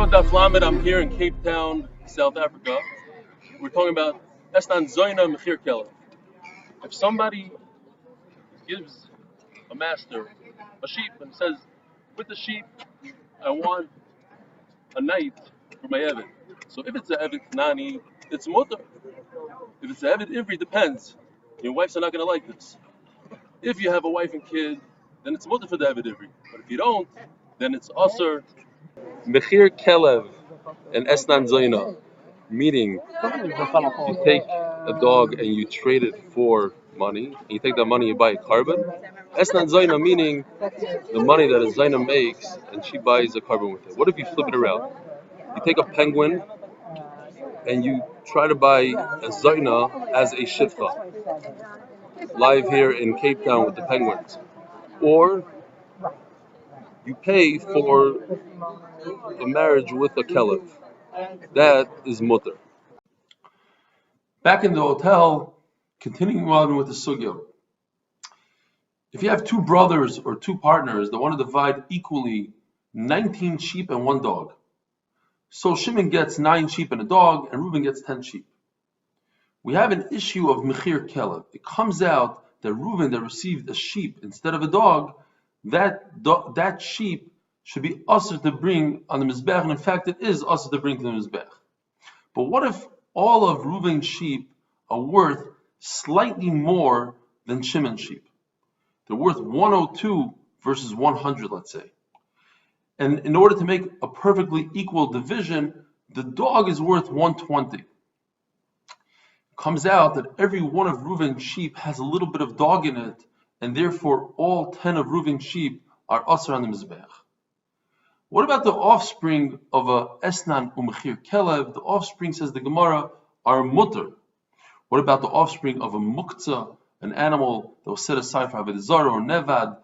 Temurah Daf Lamed. I'm here in Cape Town, South Africa. We're talking about Esnan Zoyna Mechir Keller. If somebody gives a master a sheep and says, with the sheep, I want a night for my Evid. So if it's a Evid Nani, it's mutter. If it's a Evid Ivri, depends. Your wives are not going to like this. If you have a wife and kid, then it's mutter for the Evid Ivri. But if you don't, then it's Aser. Mechir Kelev and Esnan Zoyna. Meaning, you take a dog and you trade it for money, and you take that money and you buy a carbon. Esnan Zaina, meaning the money that a Zaina makes and she buys a carbon with it. What if you flip it around? You take a penguin and you try to buy a Zaina as a Shifcha, live here in Cape Town with the penguins. Or you pay for a marriage with a Kelev. That is mutter. Back in the hotel, continuing on with the sugya. If you have two brothers or two partners that want to divide equally 19 sheep and one dog, so Shimon gets 9 sheep and a dog, and Reuben gets 10 sheep. We have an issue of Mechir Kelev. It comes out that Reuben that received a sheep instead of a dog, that sheep should be usher to bring on the Mizbech, and in fact it is usher to bring to the Mizbech. But what if all of Reuben's sheep are worth slightly more than Shimon's sheep? They're worth 102 versus 100, let's say. And in order to make a perfectly equal division, the dog is worth 120. It comes out that every one of Reuben's sheep has a little bit of dog in it, and therefore all 10 of Reuben's sheep are asr on the Mizbech. What about the offspring of a Esnan Umechir Kelev? The offspring, says the Gemara, are mutter. What about the offspring of a Muktzah, an animal that was set aside for Avodah Zarah, or Nevad,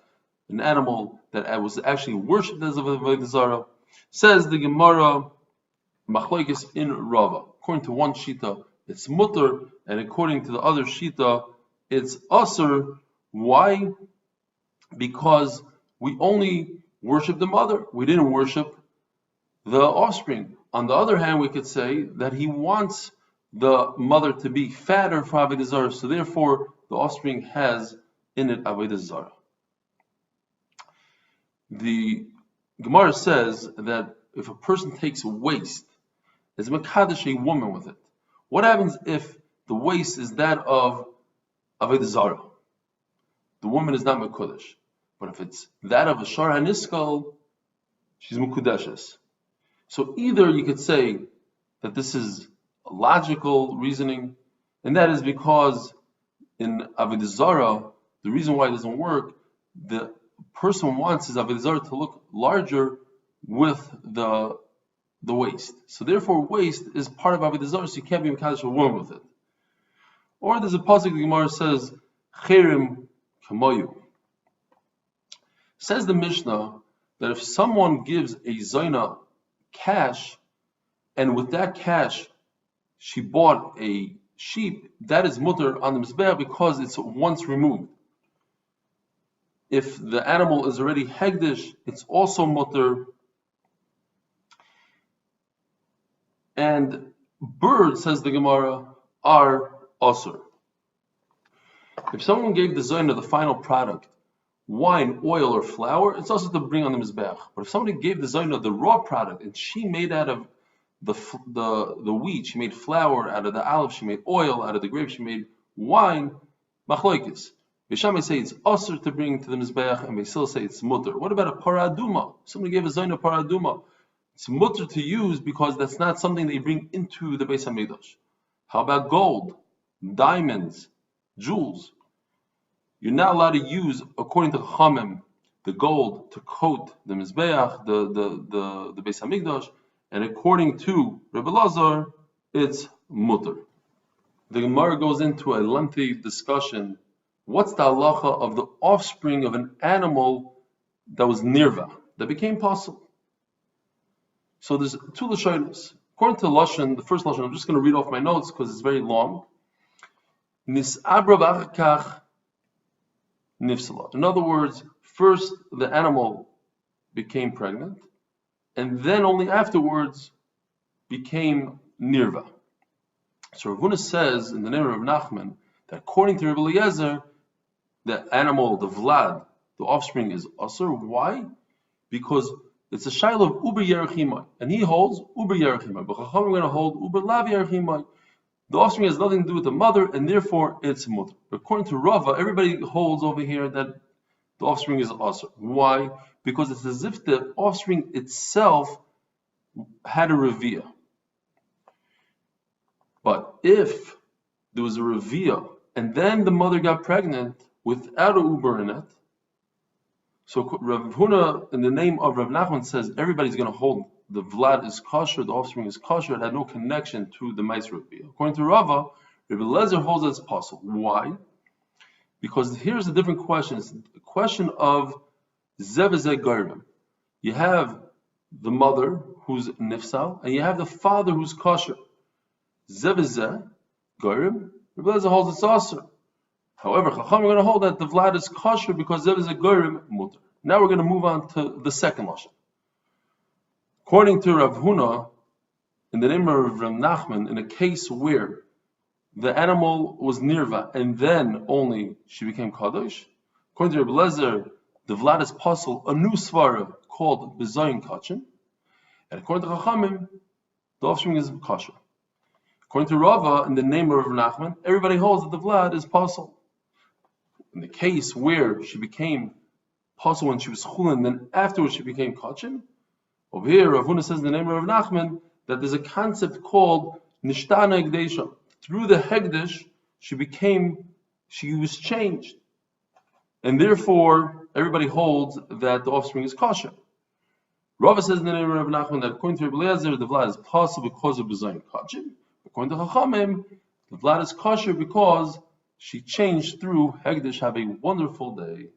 an animal that was actually worshipped as Avodah Zarah? Says the Gemara, Machlokes in Rava. According to one Shita, it's mutter, and according to the other Shita, it's asr. Why? Because we only worship the mother. We didn't worship the offspring. On the other hand, we could say that he wants the mother to be fatter for Avodah Zarah, so therefore the offspring has in it Avodah Zarah. The Gemara says that if a person takes a waist, is mekadesh a woman with it. What happens if the waist is that of Avodah Zarah? The woman is not mekadesh. But if it's that of a Shar HaNiskal, she's mukudeshes. So either you could say that this is a logical reasoning, and that is because in Avodah Zarah, the reason why it doesn't work, the person wants his Avodah Zarah to look larger with the waist. So therefore, waist is part of Avodah Zarah, so you can't be mekadesh a woman with it. Or there's a pasuk the Gemara says, Cherim Kamoyu. Says the Mishnah that if someone gives a Zaina cash, and with that cash she bought a sheep, that is mutter on the Mizbeach because it's once removed. If the animal is already hegdish, it's also mutter. And birds, says the Gemara, are asur. If someone gave the Zaina the final product, wine, oil, or flour, it's also to bring on the Mizbeach. But if somebody gave the Zaina the raw product, and she made out of the wheat, she made flour, out of the olive she made oil, out of the grape she made wine, machlokes. Beishamai say it's asur to bring to the Mizbeach, and Beisil say it's mutter. What about a paraduma? Somebody gave a Zaina paraduma. It's mutter to use because that's not something they bring into the Beis HaMikdash. How about gold, diamonds, jewels? You're not allowed to use, according to Chachamim, the gold to coat the Mizbeach, the Beis HaMikdash, and according to Rebbe Lazar, it's mutter. The Gemara goes into a lengthy discussion. What's the halacha of the offspring of an animal that was nirva, that became possible? So there's two lashonos. According to Lashon, the first Lashon, I'm just going to read off my notes because it's very long. Nis'abra v'achkach nifsala. In other words, first the animal became pregnant, and then only afterwards became nirva. So Rav Huna says in the name of Rav Nachman that according to Rabbi Eliezer, the animal, the vlad, the offspring is asur. Why? Because it's a shaila of uber yerachimai, and he holds uber yerachimai. But Chachamim are going to hold uber lav yerachimai. The offspring has nothing to do with the mother, and therefore it's mutter. According to Rava, everybody holds over here that the offspring is asur. Why? Because it's as if the offspring itself had a revia. But if there was a revia and then the mother got pregnant without a uber in it, so Rav Huna, in the name of Rav Nachman, says everybody's going to hold the vlad is kosher, the offspring is kosher. It had no connection to the mice revia. According to Rava, Rabbi Eliezer holds that it's possible. Why? Because here's a different question. It's the question of zevazeh gorim. You have the mother who's nifsal, and you have the father who's kosher. Zevazeh gorim, Rabbi Eliezer holds it's asur. However, Chacham are going to hold that the vlad is kosher because zevazeh gorim mutter. Now we're going to move on to the second lashon. According to Rav Huna, in the name of Rav Nachman, in a case where the animal was nirva and then only she became kadosh, according to Rabbi Eliezer, the vlad is pasul, a new svara called bezayin kachin, and according to Chachamim, the offspring is kosher. According to Rava, in the name of Rav Nachman, everybody holds that the vlad is pasul. In the case where she became pasul when she was chulin, then afterwards she became kachin, over here, Rav Huna says in the name of Rav Nachman that there's a concept called nishtana hegdesha. Through the hegdesh, she was changed. And therefore, everybody holds that the offspring is kosher. Rava says in the name of Rav Nachman that according to Rabbi Eliezer, the vlad is possible because of bezayin kachin. According to Chachamim, the vlad is kosher because she changed through hegdesh. Have a wonderful day.